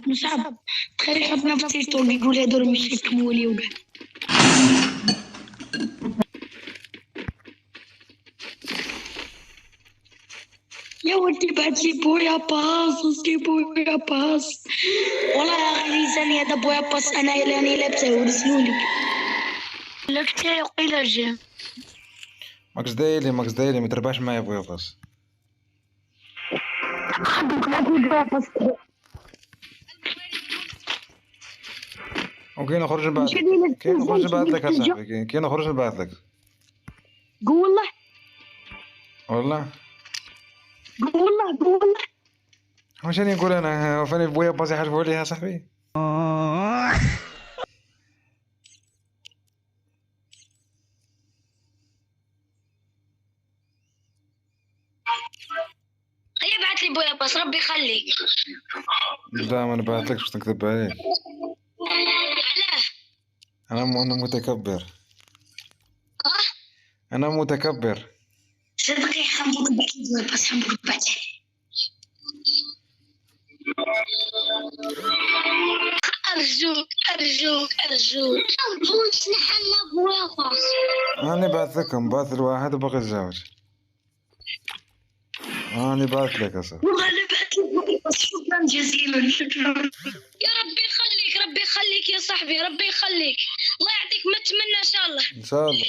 مصعب. تخيل حطنا في تيك توك يقول هادول مش يحكموا لي وكاع. يا ولدي بعت لي بويا باس بويا باس. والله يا اخي لساني هذا بويا باس انا راني لابسه ورسلولي. لفتي وقيل رجع. ماكس دايلي ما تربحش معايا بويا باس. وكاين نخرج نبعث لك. كاين نخرج نبعث لك اصاحبي. كاين نخرج نبعث لك. قول والله. والله قول والله. واش راني نقول انا فاني بويا باس يحاسبوا عليها صاحبي. هيا بعت لي بويا باس ربي يخليك. لا ما نبعثلكش باش نكذب عليك. علاه؟ انا متكبر. انا متكبر. صدقي حنبوك بعت لي بويا باس حنبوك بعت لي. أرجوك مش نحلنا بويا باس. راني بعث لكم بعث الواحد وباقي الزوج. راني بعث لك اصاحبي. والله انا بعت لك بويا باس. شكرا جزيلا شكرا. يا ربي يخليك يا صاحبي ربي يخليك. الله يعطيك ما تمنى ان شاء الله. ان شاء الله.